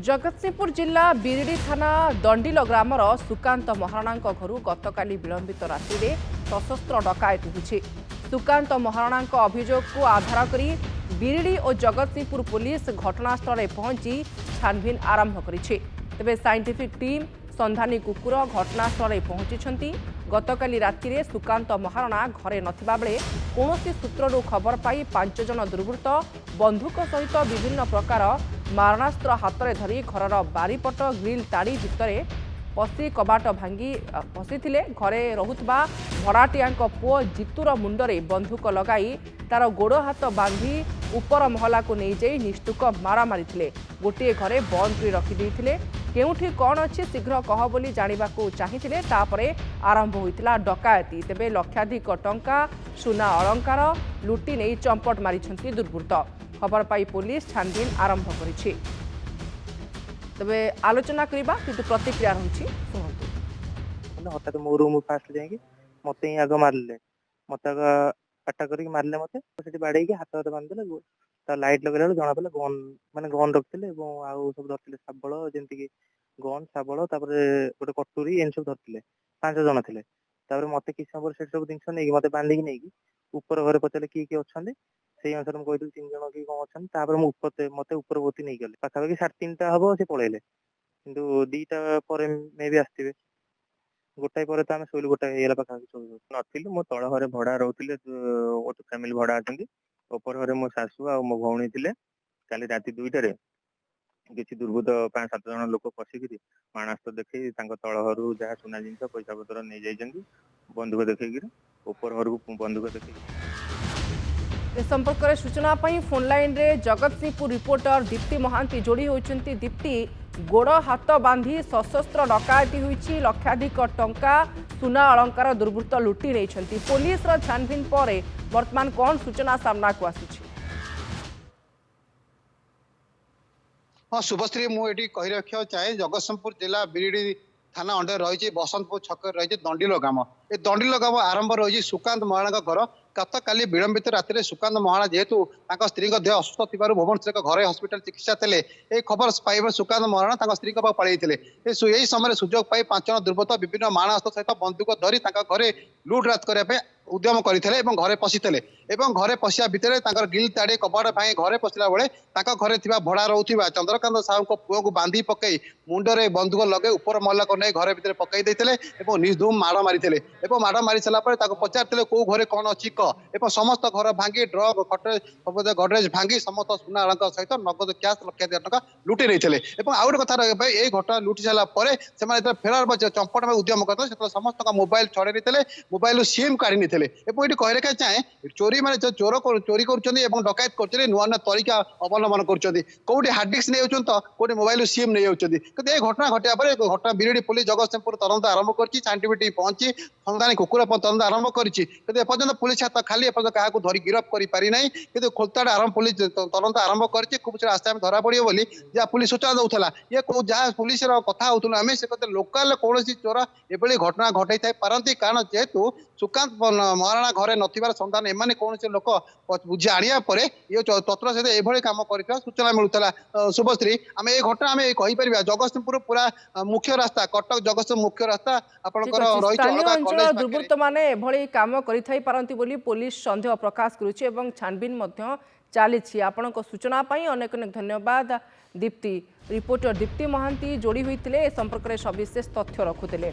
जगतसिंहपुर जिला बिरिडी थाना दंडिल ग्रामर सुकांत महाराणा घर गतकाली विलंबित राति में सशस्त्र डकायती होछि। सुकांत महाराणा अभियोग को आधार करी बिरिडी और जगतसिंहपुर पुलिस घटनास्थल में पहुंची छानबीन आरंभ करिछि। तेबे साइंटिफिक टीम संधानी कुकुर घटनास्थल में पहुंची। गतकाली राति में सुकांत महाराणा घरे नथिबा बेले कौनसी सूत्ररू खबर पाई 5 जन दुर्वृत्त बंधुक सहित विभिन्न प्रकार मारणास्त्र हाथ में धरी घर बारीपट ग्रिल ताड़ी भितर पशि कबाट भांगी पशिथिले। घरे रहुतबा भड़ाटिया पुओ जितुर मुंडरे बंधुक लगाई तार गोड़ हाथ बांधी उपर महला को नहीं जाई निष्ठुक मारा मारिथिले। गोटे घरे बंद कर रखिदेइथिले। केउठी कौन अच्छी शीघ्र कह बोली जानिबा को चाहिथिले। तापरे आरंभ होइतिला डकायती। तेबे लक्षाधिक टंका सुना अलंकार लुटी नहीं चंपट मारिछंती दुर्वृत्त। खबर पाई पुलिस छानबीन आरंभ करिछि। तबे आलोचना करिबा किंतु प्रतिक्रिया रहुछि सुनंतु। हठात मो रूम फास्ट जाएंगे मते ही आग मारले मते अटैक करके मारले मते सेठी बाड़े के हाथ हाथ बांध देले ता लाइट लगेला जना पले गन माने गन रखथिले एवं आउ सब धरथिले साबळ जेंति कि गन साबळ तापरे गोटे कटोरी एन सब धरथिले 5 जन थिले। तापरे मते किछ समय से सब जिंस नै मते बांधी नै ऊपर घरे पचले की अछंदे से अनुसार मुझे 3 जन की कौन अच्छा तापर मत ऊपर बोती नहीं गले पाखापाखि 3:30 हम से पलैले कि 2टा पर मे भी आसवे गोटाए पर तो आम शोलू गोटाए पाखापाखि नथिलु मो तल घरे भड़ा रोते फैमिली भड़ा अच्छा ऊपर घरे मो शाशु आ मो भौणी थे काली राति 2टारे किसी दुर्बृत्त 5-7 जन लोक पशिकी माणास्त्र देखी तल घर जहाँ सुना जिन पैसा पतर नहीं जाइए बंदूक देखी ऊपर घर को बंदूक देखी। ए संपर्क में सूचना पाई फोन लाइन रे जगतसिंहपुर रिपोर्टर दीप्ति महांती जोड़ी होती। दीप्ति गोड़ हाथ बांधी सशस्त्र डकायती होईछि। लक्षाधिक टंका सुना अलंकार दुर्वृत्त लुटी नहीं। पुलिस छानबीन पर वर्तमान कौन सूचना सामना को आसी? हाँ शुभश्री मुझे कही रखा चाहे जगतसिंहपुर जिला बिरिडी थाना अंडर रही बसंतपुर छक रही दंडिल ग्राम। ए दंडिल ग्राम आरंभ रही सुकांत महाराणा घर। गत काली विलंबित राति सुकांत महाराणा जेहेतु स्त्री देह असुस्थ थी भुवनेश्वर घरे हस्पिटाल चिकित्सा थे ये खबर पाइबे सुकांत महाराणा स्त्री पलि यही समय सुजोग पाई 5 जन दुर्वृत्त विभिन्न मारणास्त्र सहित बंदूक धरी घरे लुटरात करने उद्यम करते घरे पशिले घरे पशिया भितर गिल ताड़ी कबाट भाई घरे पशिला बेले घरे भड़ा रोकवा चंद्रकांत साहू पुओ को बांधी पकई मुंडरे बंदूक लगे ऊपर महला को नहीं घरे भितर पकई देते निर्धूम माड़ मारी माड़ मारी सारापर पचारे कौ घरे कौन अच्छी कह समस्त घर भांगी ड्रग गडरेज भांगी समस्त सुना अलंकार सहित नगद कैश लक्षाधिक टंका लुटी नहीं। आउ गोटे कथा ये घटना लुटी सारापर से फेरार चंपट में उद्यम करते समस्त मोबाइल छड़े नहीं मोबाइल सिम काढ़ी नहीं ये कही रखा चाहे चोरी मैंने चोर चोरी कर डकायत कर नुआ नुआ तरीका अवलम्बन करोटी हार्ड डिस्क नहीं तो कौटे मोबाइल सिम नहीं कि ये घटना घटिया घटना बिरिडी पुलिस जगतसिंहपुर तदंत आरंभ कर साइंटिफिक टीम पहुंची संधानी कुकुर तदंत आरंभ कर पुलिस हाथ खाली क्या धरी गिरफ कर पारि ना कि खोलताड़ आरंभ पुलिस तदंत आरंभ कर खूब आस्ते आम धरा पड़ो बोली जहाँ पुलिस सूचना दूसरा ये जहाँ पुलिस कथा होता आम से लोकाल कौन चोर ये घटना घटाई था पारती कारण जेहेतु सुकांत महाराणा घरे नथिबार संधान एमाने कौन से लोक बुझी आनिया पर ये तत्र सहित ये कम कर सूचना मिलूला। शुभश्री आम ये घटना आम कहीपर जगतसिंहपुर पूरा मुख्य रास्ता कटक जगतसिंह मुख्य रास्ता आपंकर दुर्वृत्त माने एभली काम करिथाई पारंती बोली पुलिस संदेह प्रकाश करुछि एवं छानबीन मध्य चली। आपनक सूचना पाई अनेक अनेक धन्यवाद दीप्ति। रिपोर्टर दीप्ति महांती जोड़ी होते संपर्क में सविशेष तथ्य रखुते।